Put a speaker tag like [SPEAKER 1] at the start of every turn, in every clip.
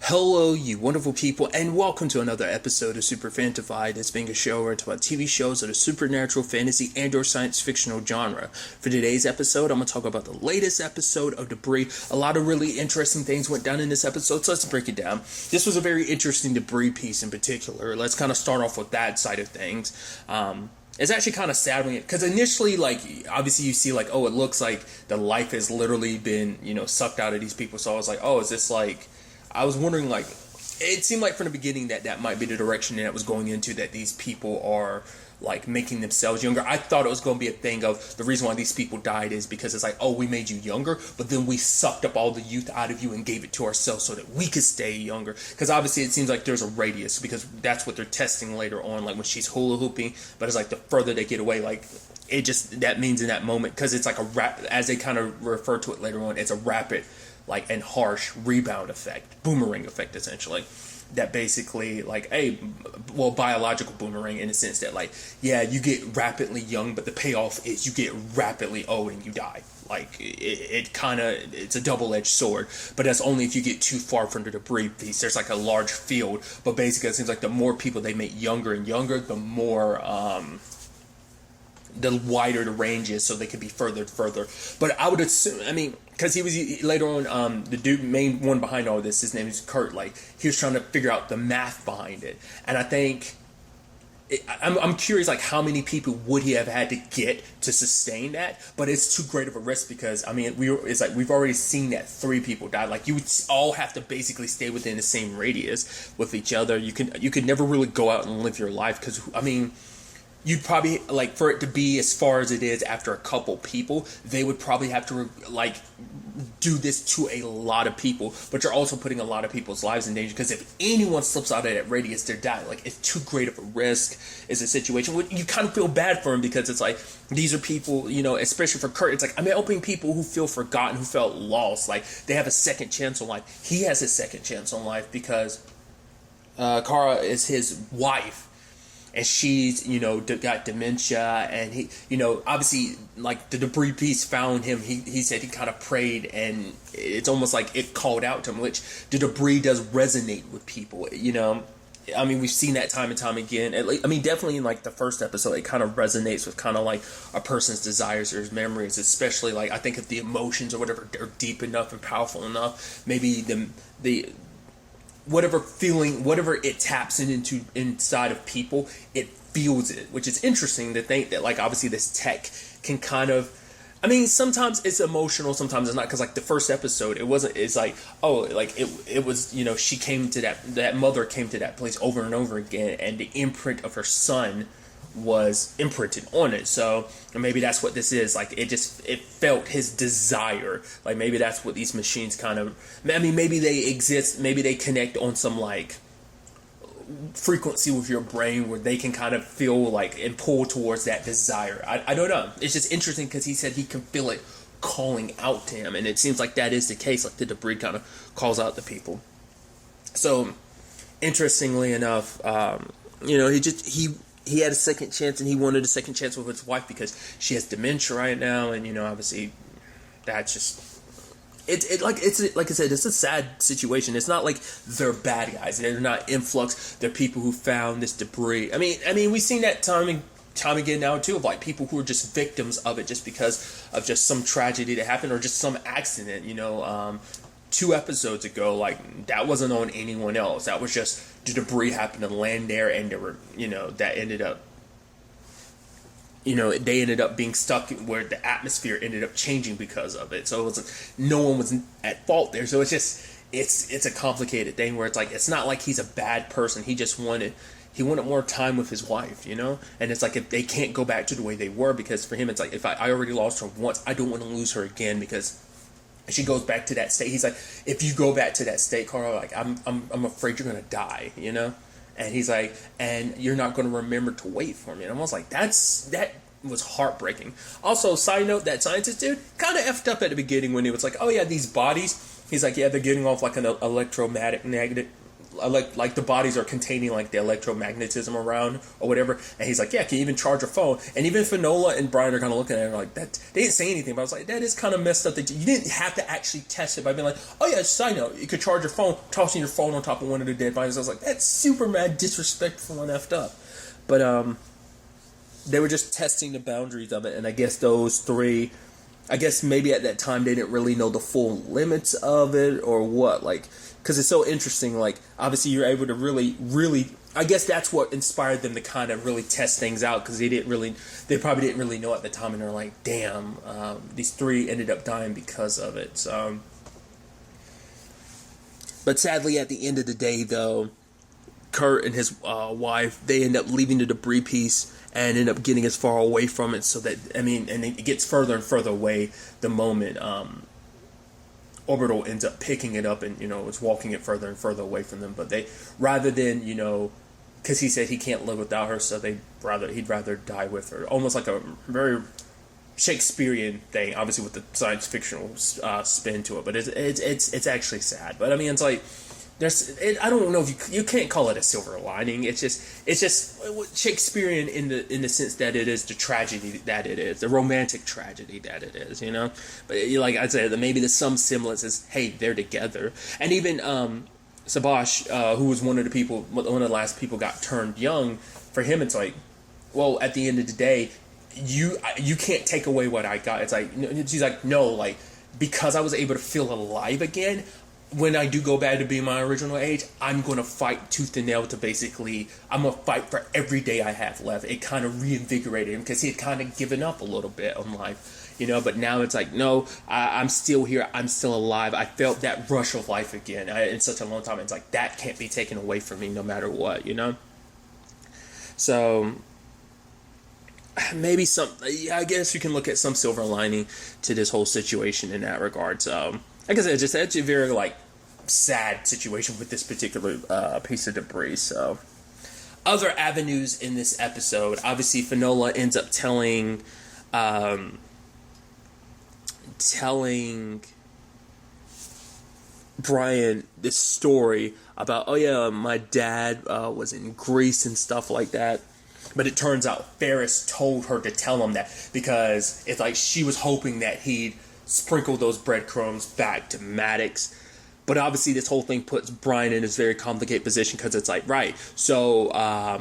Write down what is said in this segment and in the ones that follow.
[SPEAKER 1] Hello, you wonderful people, and welcome to another episode of Super-Fanta-Fi. This being a show where it's about TV shows of the supernatural, fantasy, and/or science fictional genre. For today's episode, I'm going to talk about the latest episode of Debris. A lot of really interesting things went down in this episode, so let's break it down. This was a very interesting Debris piece in particular. Let's kind of start off with that side of things. It's actually kind of sad because initially, obviously you see, it looks like the life has literally been, sucked out of these people. So I was like, oh, is this I was wondering, it seemed like from the beginning that might be the direction that it was going into, that these people are, making themselves younger. I thought it was going to be a thing of the reason why these people died is because it's we made you younger, but then we sucked up all the youth out of you and gave it to ourselves so that we could stay younger. Because obviously it seems like there's a radius, because that's what they're testing later on, when she's hula hooping, but it's the further they get away, that means in that moment, because it's as they kind of refer to it later on, it's a rapid and harsh rebound effect, boomerang effect, essentially, that basically biological boomerang, in a sense that you get rapidly young, but the payoff is you get rapidly old and you die. It's a double-edged sword, but that's only if you get too far from the debris piece. There's a large field, but basically it seems like the more people they make younger and younger, the more the wider the range is, so they could be further and further. But I would assume, because he was later on, the dude, main one behind all this, his name is Kurt. He was trying to figure out the math behind it, and I think I'm curious, how many people would he have had to get to sustain that? But it's too great of a risk, because we've already seen that 3 people died. You would all have to basically stay within the same radius with each other. You could never really go out and live your life, because you'd probably, for it to be as far as it is after a couple people, they would probably have to, do this to a lot of people. But you're also putting a lot of people's lives in danger, because if anyone slips out of that radius, they're dying. It's too great of a risk. It's a situation where you kind of feel bad for him, because it's these are people, especially for Kurt, it's helping people who feel forgotten, who felt lost. They have a second chance on life. He has a second chance on life because Kara is his wife. And she's, got dementia, and he, obviously, the debris piece found him. He said he kind of prayed, and it's almost like it called out to him, which the debris does resonate with people, we've seen that time and time again. Definitely in, the first episode, it kind of resonates with kind of, a person's desires or his memories, especially, I think if the emotions or whatever are deep enough and powerful enough, maybe the whatever feeling, whatever it taps into inside of people, it feels it, which is interesting to think that, obviously this tech can kind of, sometimes it's emotional, sometimes it's not, because, the first episode, it wasn't, it's it was, she came to that mother came to that place over and over again, and the imprint of her son was imprinted on it. So maybe that's what this is. It felt his desire. Maybe that's what these machines kind of, maybe they exist, maybe they connect on some frequency with your brain where they can kind of feel and pull towards that desire. I don't know. It's just interesting, because he said he can feel it calling out to him, and it seems like that is the case. The debris kind of calls out the people. So interestingly enough, he had a second chance, and he wanted a second chance with his wife because she has dementia right now, and obviously that's just it's like I said, it's a sad situation. It's not they're bad guys. They're not influx. They're people who found this debris. We've seen that time and time again now too, of people who are just victims of it, just because of just some tragedy that happened or just some accident. 2 episodes ago, that wasn't on anyone else. That was just the debris happened to land there, and there were, that ended up, they ended up being stuck where the atmosphere ended up changing because of it. So it wasn't, no one was at fault there. So it's just, it's a complicated thing where it's not like he's a bad person. He just wanted more time with his wife, and it's if they can't go back to the way they were, because for him it's if I already lost her once, I don't want to lose her again, because she goes back to that state. He's if you go back to that state, Carl, I'm afraid you're gonna die, And he's and you're not gonna remember to wait for me. And I was that was heartbreaking. Also, side note, that scientist dude kind of effed up at the beginning when he was oh yeah, these bodies. He's yeah, they're getting off an electromagnetic like the bodies are containing like the electromagnetism around or whatever. And he's like, yeah, can you even charge a phone? And even Finola and Brian are kind of looking at it like that. They didn't say anything, but I was like, that is kind of messed up. That you didn't have to actually test it by being like, oh yeah, side note, you could charge your phone, tossing your phone on top of one of the dead bodies. I was like, that's super mad disrespectful and effed up. But they were just testing the boundaries of it, and I guess those three. I guess maybe at that time they didn't really know the full limits of it or what, like, because it's so interesting, like, obviously you're able to really, I guess that's what inspired them to kind of really test things out, because they probably didn't really know at the time, and they're like, damn, these three ended up dying because of it, so. But sadly, at the end of the day, though, Kurt and his wife, they end up leaving the debris piece and end up getting as far away from it, so that, I mean, and it gets further and further away the moment Orbital ends up picking it up and, is walking it further and further away from them. But they, rather than, because he said he can't live without her, so he'd rather die with her. Almost like a very Shakespearean thing, obviously with the science fictional spin to it. But it's actually sad. But I mean, it's like, I don't know if you can't call it a silver lining. It's just Shakespearean in the sense that it is the tragedy that it is, the romantic tragedy that it is, But like I said, maybe there's some semblance is, hey, they're together, and even Sabash, who was one of the last people got turned young. For him, it's like, well, at the end of the day, you can't take away what I got. It's like, she's like, no, like, because I was able to feel alive again. When I do go back to being my original age, I'm going to fight tooth and nail to basically, I'm going to fight for every day I have left. It kind of reinvigorated him because he had kind of given up a little bit on life, but now it's like, no, I'm still here. I'm still alive. I felt that rush of life again in such a long time. It's like, that can't be taken away from me no matter what, So maybe I guess you can look at some silver lining to this whole situation in that regard. So, like I said, it's a very, like, sad situation with this particular piece of debris. So, other avenues in this episode, obviously Finola ends up telling Brian this story about, oh yeah, my dad was in Greece and stuff like that. But it turns out Ferris told her to tell him that because it's like she was hoping that he'd sprinkle those breadcrumbs back to Maddox. But obviously this whole thing puts Brian in this very complicated position because it's like, right, so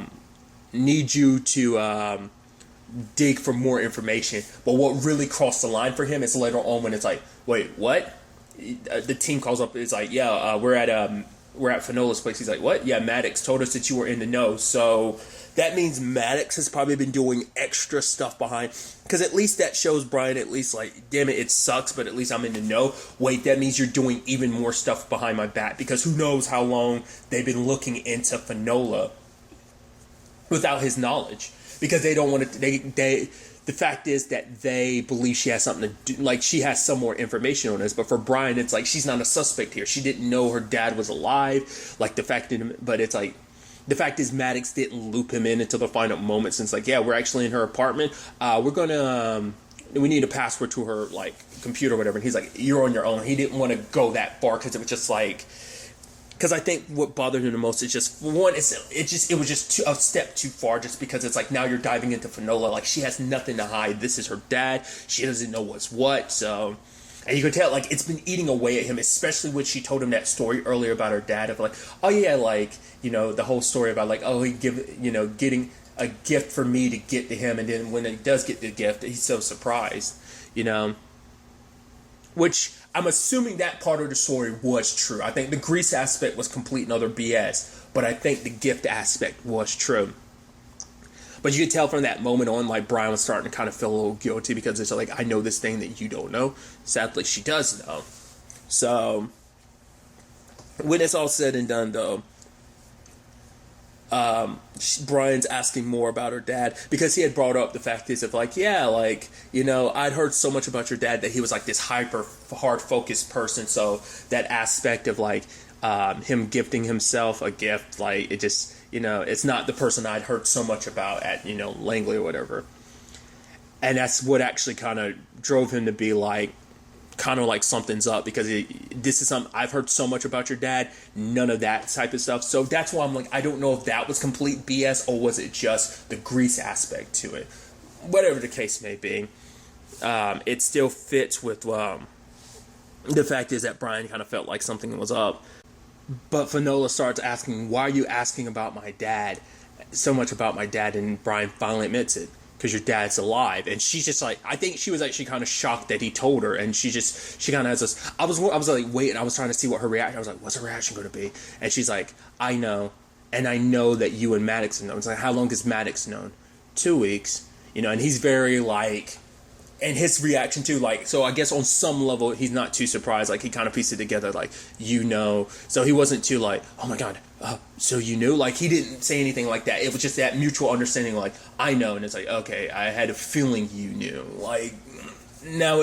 [SPEAKER 1] need you to dig for more information. But what really crossed the line for him is later on when it's like, wait, what? The team calls up, it's like, yeah, we're at Finola's place. He's like, what? Yeah, Maddox told us that you were in the know. So that means Maddox has probably been doing extra stuff behind, because at least that shows Brian, at least, like, damn it sucks, but at least I'm in the know. Wait, that means you're doing even more stuff behind my back, because who knows how long they've been looking into Finola without his knowledge, because they don't want to, the fact is that they believe she has something to do, like she has some more information on this, but for Brian, it's like she's not a suspect here. She didn't know her dad was alive, like the fact that, but it's like, the fact is Maddox didn't loop him in until the final moment, since like, yeah, we're actually in her apartment. We need a password to her like computer or whatever. And he's like, you're on your own. He didn't want to go that far because it was just like, because I think what bothered him the most is just, one, it was just a step too far, just because it's like, now you're diving into Finola. Like, she has nothing to hide. This is her dad. She doesn't know what's what. So, and you could tell, like, it's been eating away at him, especially when she told him that story earlier about her dad of like, oh yeah, like, the whole story about like, oh, he getting a gift for me to get to him. And then when he does get the gift, he's so surprised, which I'm assuming that part of the story was true. I think the Greece aspect was complete and utter BS, but I think the gift aspect was true. But you could tell from that moment on, like, Brian was starting to kind of feel a little guilty, because it's like, I know this thing that you don't know. Sadly, she does know. So, when it's all said and done, though, Brian's asking more about her dad, because he had brought up the fact is of like, yeah, like, I'd heard so much about your dad that he was like this hyper hard focused person. So that aspect of like him gifting himself a gift, like, it just, it's not the person I'd heard so much about at, Langley or whatever. And that's what actually kind of drove him to be like, kind of like something's up, because this is something I've heard so much about your dad, none of that type of stuff. So that's why I'm like, I don't know if that was complete BS or was it just the grease aspect to it. Whatever the case may be, it still fits with the fact is that Brian kind of felt like something was up. But Finola starts asking, why are you asking about my dad, so much about my dad? And Brian finally admits it, because your dad's alive. And she's just like, I think she was actually kind of shocked that he told her. And she kind of has this, I was like, wait, and I was trying to see what her reaction, I was like, what's her reaction going to be? And she's like, I know. And I know that you and Maddox know. It's like, how long has Maddox known? 2 weeks. And he's very like, and his reaction too, like, so I guess on some level, he's not too surprised. Like, he kind of pieced it together, like, So he wasn't too like, oh my God, so you knew? Like, he didn't say anything like that. It was just that mutual understanding, like, I know. And it's like, okay, I had a feeling you knew. Like, now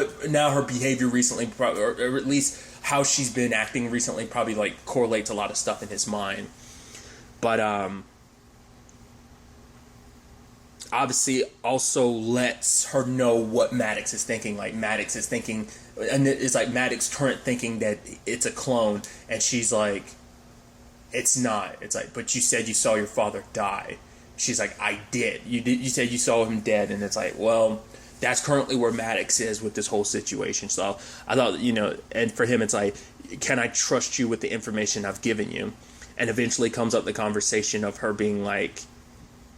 [SPEAKER 1] her behavior recently, or at least how she's been acting recently, probably, like, correlates a lot of stuff in his mind. But, obviously also lets her know what Maddox is thinking. Like, Maddox is thinking, and it's like Maddox current thinking that it's a clone, and she's like, it's not. It's like, but you said you saw your father die. She's like, I did. You said you saw him dead. And it's like, well, that's currently where Maddox is with this whole situation. So I thought, and for him, it's like, can I trust you with the information I've given you? And eventually comes up the conversation of her being like,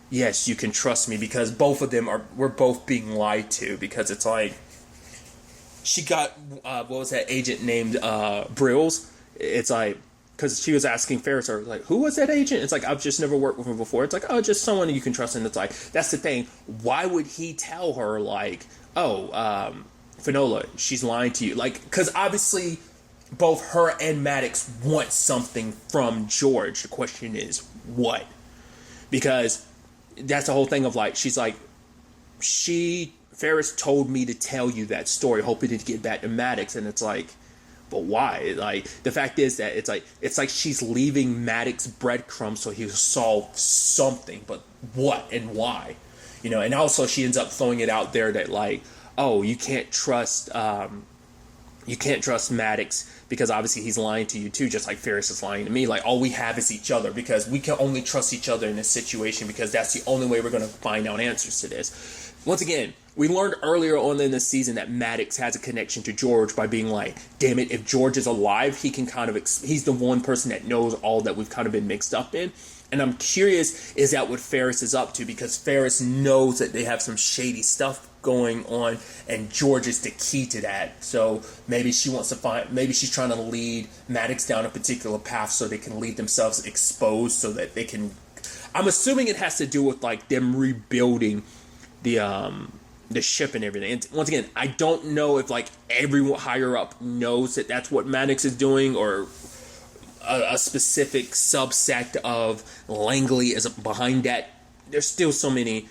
[SPEAKER 1] yes, you can trust me, because both of them we're both being lied to, because it's like, she got, what was that agent named, Brills? It's like, because she was asking Ferris, like, who was that agent? It's like, I've just never worked with him before. It's like, oh, just someone you can trust. And it's like, that's the thing. Why would he tell her, like, oh, Finola, she's lying to you? Like, because obviously both her and Maddox want something from George. The question is, what? Because that's the whole thing of, like, she's like, Ferris told me to tell you that story, hoping to get back to Maddox. And it's like, but why? Like, the fact is that it's like she's leaving Maddox breadcrumbs so he'll solve something, but what and why? And also she ends up throwing it out there that, like, oh, you can't trust Maddox, because obviously he's lying to you too, just like Ferris is lying to me. Like, all we have is each other, because we can only trust each other in this situation, because that's the only way we're going to find out answers to this. Once again, we learned earlier on in the season that Maddox has a connection to George by being like, damn it, if George is alive, he can kind of, he's the one person that knows all that we've kind of been mixed up in. And I'm curious, is that what Ferris is up to? Because Ferris knows that they have some shady stuff going on, and George is the key to that. So maybe she wants to maybe she's trying to lead Maddox down a particular path so they can leave themselves exposed, so that they can, I'm assuming it has to do with, like, them rebuilding the ship and everything. And once again, I don't know if, like, everyone higher up knows that that's what Maddox is doing, or a specific subsect of Langley is behind that. There's still so many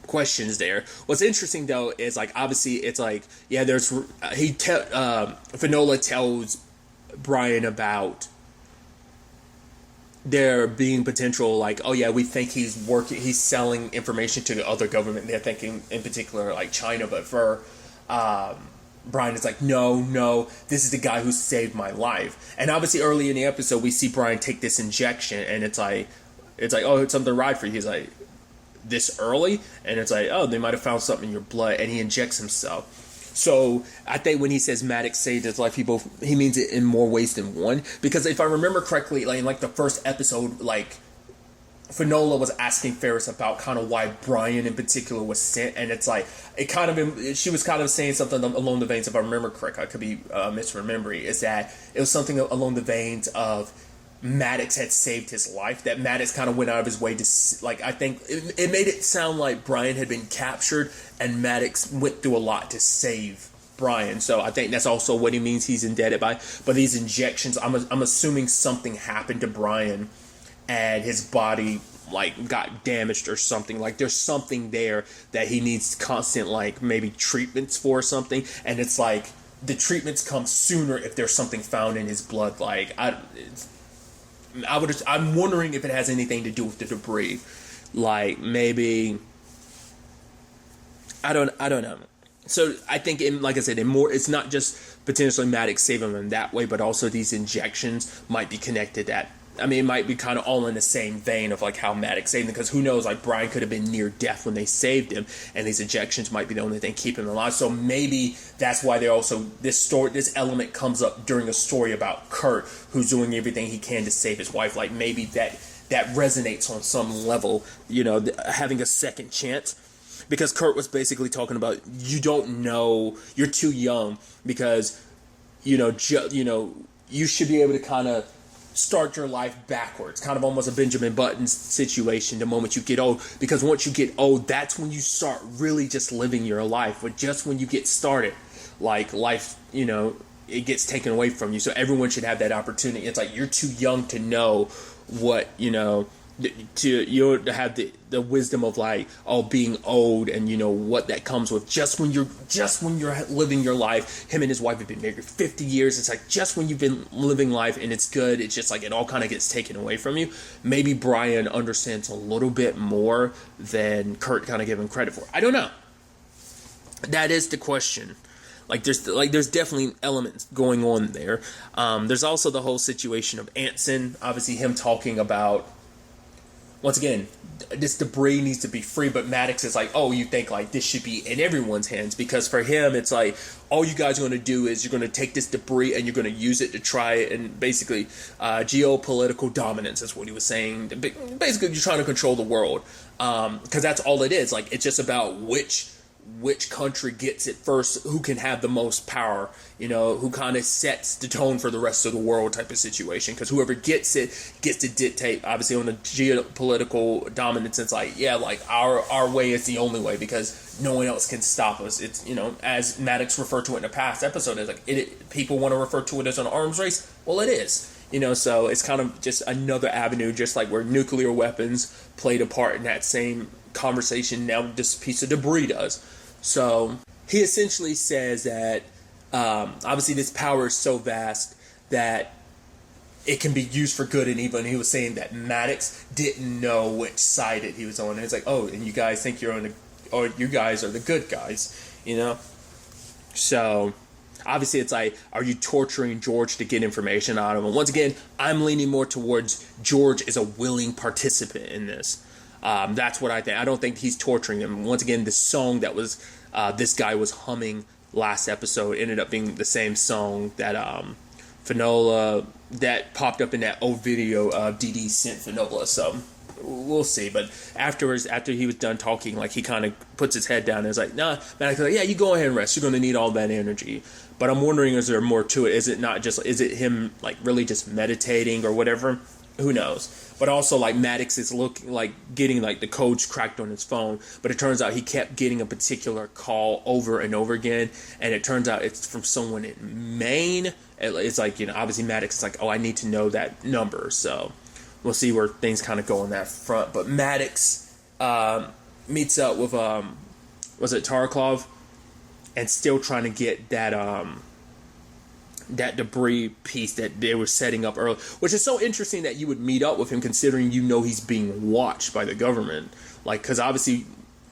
[SPEAKER 1] questions there. What's interesting though is, like, obviously it's like, yeah, there's Finola tells Brian about there being potential, like, oh yeah, we think he's selling information to the other government. They're thinking in particular like China, but for Brian is like, no, this is the guy who saved my life. And obviously early in the episode we see Brian take this injection, and it's like, oh, it's something right for you. He's like, this early? And it's like, oh, they might have found something in your blood, and he injects himself. So I think when he says Maddox saved his life, he means it in more ways than one. Because if I remember correctly, like in like the first episode, like Finola was asking Ferris about kind of why Brian in particular was sent, and it's like she was kind of saying something along the veins, if I remember correctly, I could be misremembering, is that it was something along the veins of Maddox had saved his life, that Maddox kind of went out of his way to, like, I think it made it sound like Brian had been captured and Maddox went through a lot to save Brian. So I think that's also what he means he's indebted by. But these injections, I'm assuming something happened to Brian and his body, like, got damaged or something. Like, there's something there that he needs constant, like, maybe treatments for or something. And it's like, the treatments come sooner if there's something found in his blood. Like, I'm wondering if it has anything to do with the debris. Like, maybe, I don't know. So I think, like I said, it's not just potentially Maddox saving them that way, but also these injections might be connected at. I mean, it might be kind of all in the same vein of like how Maddox saved him, because who knows, like Brian could have been near death when they saved him, and these injections might be the only thing keeping him alive. So maybe that's why they also, this element comes up during a story about Kurt, who's doing everything he can to save his wife. Like maybe that resonates on some level, having a second chance. Because Kurt was basically talking about, you don't know, you're too young, because you should be able to kind of start your life backwards, kind of almost a Benjamin Button situation the moment you get old, because once you get old, that's when you start really just living your life. But just when you get started, like life, it gets taken away from you. So everyone should have that opportunity. It's like you're too young to know what, to have the wisdom of like, being old, and what that comes with. Just when you're living your life. Him and his wife have been married for 50 years. It's like just when you've been living life and it's good, it's just like it all kind of gets taken away from you. Maybe Brian understands a little bit more than Kurt kind of gave him credit for. I don't know. That is the question. There's definitely elements going on there. There's also the whole situation of Anson. Obviously, him talking about, once again, this debris needs to be free, but Maddox is like, you think like this should be in everyone's hands, because for him it's like, all you guys are going to do is you're going to take this debris and you're going to use it to try and basically geopolitical dominance is what he was saying. Basically, you're trying to control the world, because that's all it is. Like, it's just about which country gets it first, who can have the most power, who kind of sets the tone for the rest of the world type of situation. Because whoever gets it gets to dictate, obviously, on the geopolitical dominance. It's like, our way is the only way, because no one else can stop us. It's, as Maddox referred to it in a past episode, it's like, people want to refer to it as an arms race. Well, it is. So it's kind of just another avenue, just like where nuclear weapons played a part in that same conversation, now this piece of debris does. So he essentially says that obviously this power is so vast that it can be used for good and evil. And he was saying that Maddox didn't know which side he was on. And it's like, and you guys think you're on you guys are the good guys, So obviously it's like, are you torturing George to get information out of him? Once again, I'm leaning more towards George is a willing participant in this. That's what I think. I don't think he's torturing him. Once again, the song that was this guy was humming last episode ended up being the same song that Finola, that popped up in that old video of DD sent Finola. So we'll see. But afterwards, after he was done talking, like, he kind of puts his head down and is like, nah, man, like, you go ahead and rest. You're going to need all that energy. But I'm wondering, is there more to it? Is it him like really just meditating or whatever? Who knows? But also, like, Maddox is getting like the codes cracked on his phone, but it turns out he kept getting a particular call over and over again, and it turns out it's from someone in Maine. It's like, obviously Maddox is like, I need to know that number. So we'll see where things kind of go on that front. But Maddox meets up with was it Tarklov, and still trying to get that debris piece that they were setting up earlier, which is so interesting that you would meet up with him, considering he's being watched by the government. Like, because obviously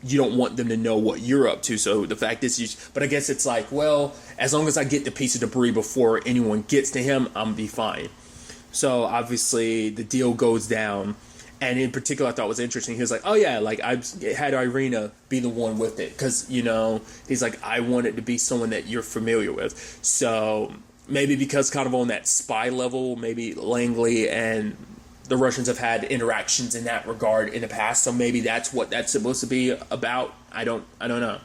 [SPEAKER 1] you don't want them to know what you're up to. So the fact is, but I guess it's like, well, as long as I get the piece of debris before anyone gets to him, I'm gonna be fine. So obviously the deal goes down. And in particular, I thought was interesting. He was like, I had Irina be the one with it. Because, he's like, I want it to be someone that you're familiar with. So maybe because kind of on that spy level, maybe Langley and the Russians have had interactions in that regard in the past. So maybe that's what that's supposed to be about. I don't know.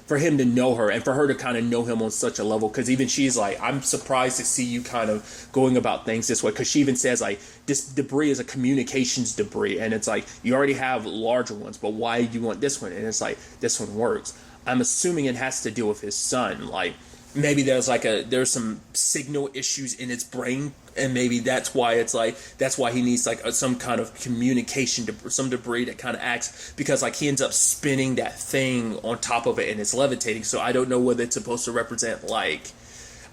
[SPEAKER 1] For him to know her and for her to kind of know him on such a level, because even she's like, I'm surprised to see you kind of going about things this way, because she even says like, this debris is a communications debris, and it's like, you already have larger ones, but why do you want this one? And it's like, this one works. I'm assuming it has to deal with his son. Like, maybe there's some signal issues in its brain, and maybe that's why he needs like some kind of communication, some debris that kind of acts, because like he ends up spinning that thing on top of it and it's levitating. So I don't know whether it's supposed to represent like.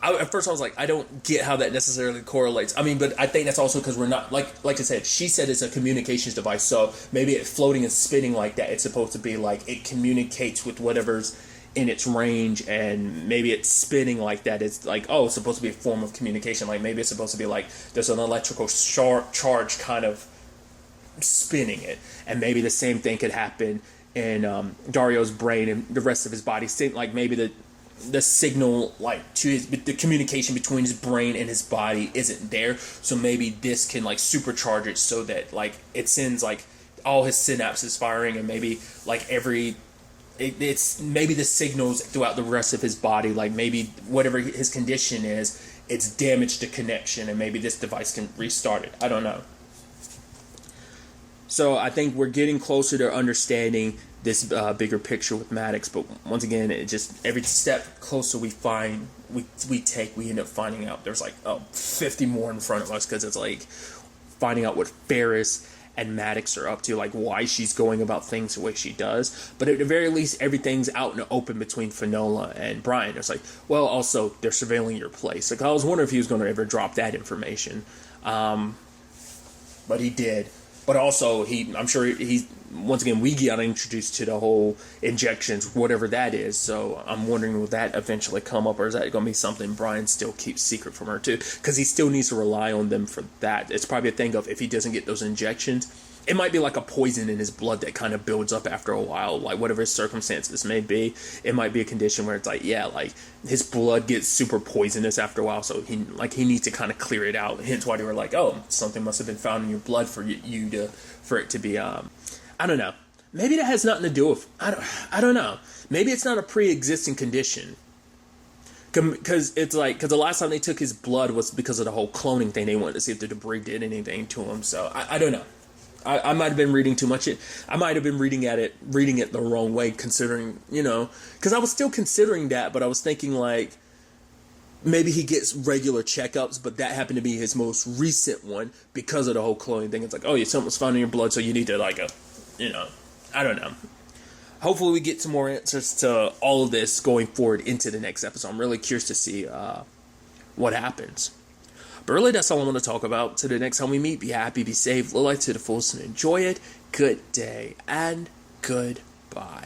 [SPEAKER 1] At first I was like, I don't get how that necessarily correlates. I mean, but I think that's also because we're not like I said. She said it's a communications device, so maybe it floating and spinning like that. It's supposed to be like it communicates with whatever's in its range, and maybe it's spinning like that. It's like, oh, it's supposed to be a form of communication. Like maybe it's supposed to be like there's an electrical charge kind of spinning it, and maybe the same thing could happen in Dario's brain and the rest of his body. Like maybe the signal, like to the communication between his brain and his body isn't there, so maybe this can like supercharge it so that like it sends like all his synapses firing, and maybe like it's maybe the signals throughout the rest of his body, like maybe whatever his condition is, it's damaged the connection, and maybe this device can restart it. I don't know. So I think we're getting closer to understanding this bigger picture with Maddox, but once again, it just every step closer we end up finding out there's like 50 more in front of us, because it's like finding out what Ferris and Maddox are up to, like why she's going about things the way she does. But at the very least, everything's out in the open between Finola and Brian. It's like, well, also they're surveilling your place. Like I was wondering if he was going to ever drop that information, but he did. But also, I'm sure once again, we got introduced to the whole injections, whatever that is. So I'm wondering, will that eventually come up, or is that going to be something Brian still keeps secret from her too? Because he still needs to rely on them for that. It's probably a thing of if he doesn't get those injections, it might be like a poison in his blood that kind of builds up after a while, like whatever his circumstances may be. It might be a condition where it's like, yeah, like his blood gets super poisonous after a while, so he needs to kind of clear it out. Hence why they were like, oh, something must have been found in your blood for it to be I don't know. Maybe that has nothing to do with I don't know. Maybe it's not a pre-existing condition. Because the last time they took his blood was because of the whole cloning thing. They wanted to see if the debris did anything to him. So I don't know. I might have been reading too much. I might have been reading it the wrong way, considering, because I was still considering that, but I was thinking like maybe he gets regular checkups, but that happened to be his most recent one because of the whole cloning thing. It's like, oh, something was found in your blood, so you need to I don't know. Hopefully we get some more answers to all of this going forward into the next episode. I'm really curious to see what happens. But really, that's all I want to talk about. Till the next time we meet, be happy, be safe, live life to the fullest, and enjoy it. Good day, and goodbye.